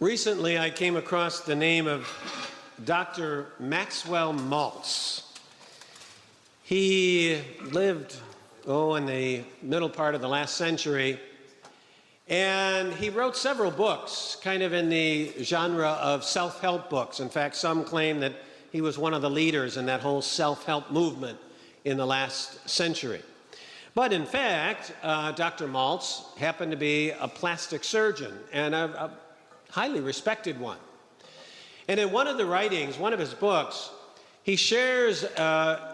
Recently, I came across the name of Dr. Maxwell Maltz. He lived, in the middle part of the last century, and he wrote several books, kind of in the genre of self-help books. In fact, some claim that he was one of the leaders in that whole self-help movement in the last century. But in fact, Dr. Maltz happened to be a plastic surgeon, and a highly respected one. And in one of the writings, one of his books, he shares an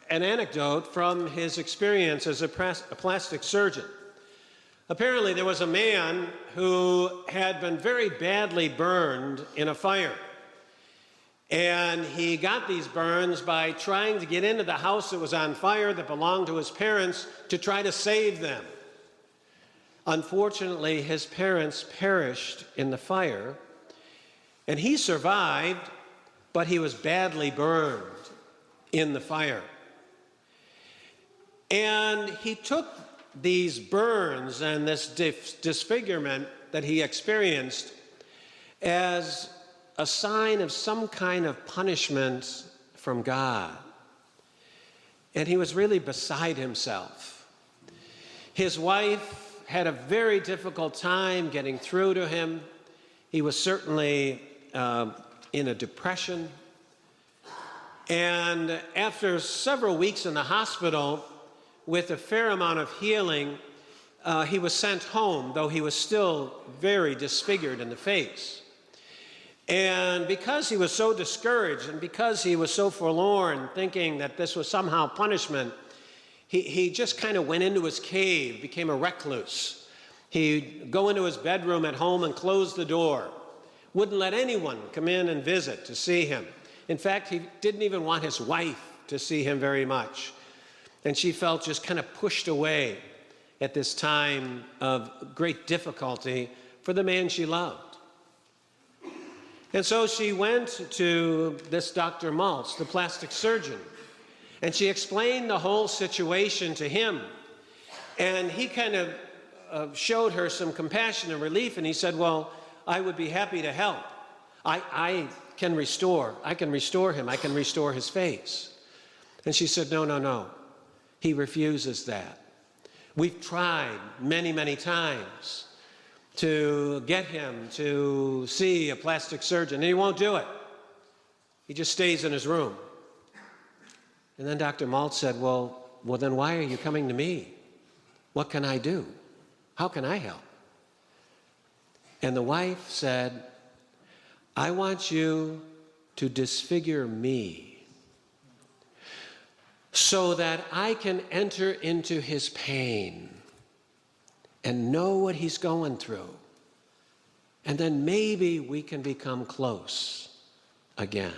anecdote from his experience as a plastic surgeon. Apparently, there was a man who had been very badly burned in a fire. And he got these burns by trying to get into the house that was on fire that belonged to his parents to try to save them. Unfortunately, his parents perished in the fire, and he survived, but he was badly burned in the fire. And he took these burns and this disfigurement that he experienced as a sign of some kind of punishment from God. And he was really beside himself. His wife had a very difficult time getting through to him. He was certainly in a depression. And after several weeks in the hospital, with a fair amount of healing, he was sent home, though he was still very disfigured in the face. And because he was so discouraged and because he was so forlorn, thinking that this was somehow punishment, he just kind of went into his cave, became a recluse. He'd go into his bedroom at home and close the door. Wouldn't let anyone come in and visit to see him. In fact, he didn't even want his wife to see him very much. And she felt just kind of pushed away at this time of great difficulty for the man she loved. And so she went to this Dr. Maltz, the plastic surgeon, and she explained the whole situation to him. And he kind of showed her some compassion and relief, and he said, well, I would be happy to help. I can restore him. I can restore his face. And she said, no. He refuses that. We've tried many, many times to get him to see a plastic surgeon, and he won't do it. He just stays in his room. And then Dr. Maltz said, well, then why are you coming to me? What can I do? How can I help? And the wife said, I want you to disfigure me so that I can enter into his pain and know what he's going through. And then maybe we can become close again.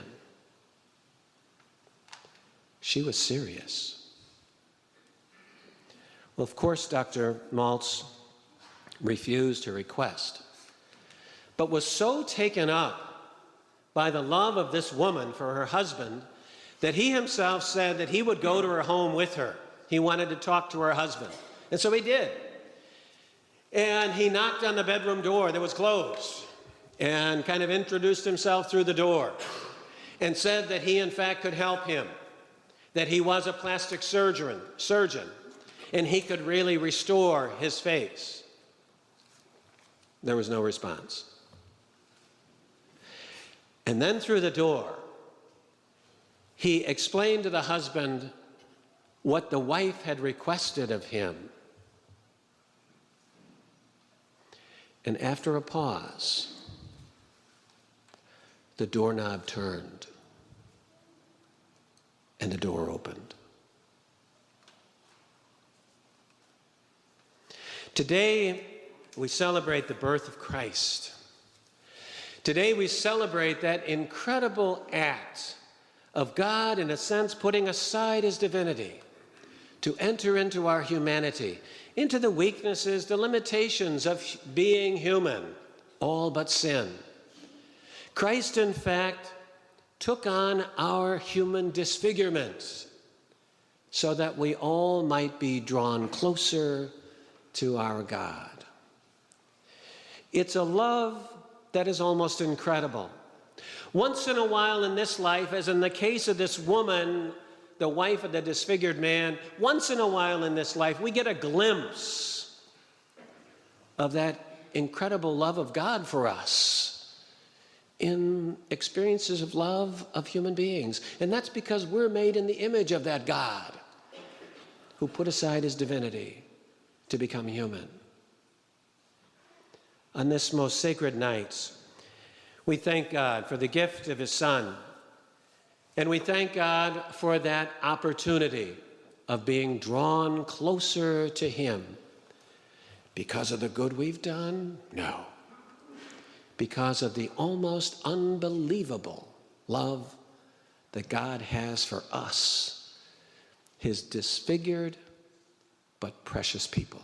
She was serious. Well, of course, Dr. Maltz refused her request, but was so taken up by the love of this woman for her husband that he himself said that he would go to her home with her. He wanted to talk to her husband. And so he did. And he knocked on the bedroom door that was closed and kind of introduced himself through the door and said that he, in fact, could help him, that he was a plastic surgeon, and he could really restore his face. There was no response. And then through the door, he explained to the husband what the wife had requested of him. And after a pause, the doorknob turned and the door opened. Today, we celebrate the birth of Christ. Today, we celebrate that incredible act of God, in a sense, putting aside his divinity to enter into our humanity, into the weaknesses, the limitations of being human, all but sin. Christ, in fact, took on our human disfigurements so that we all might be drawn closer to our God. It's a love that is almost incredible. Once in a while in this life, as in the case of this woman, the wife of the disfigured man, once in a while in this life, we get a glimpse of that incredible love of God for us in experiences of love of human beings. And that's because we're made in the image of that God who put aside his divinity to become human. On this most sacred night, we thank God for the gift of his Son. And we thank God for that opportunity of being drawn closer to him. Because of the good we've done? No. Because of the almost unbelievable love that God has for us, his disfigured but precious people.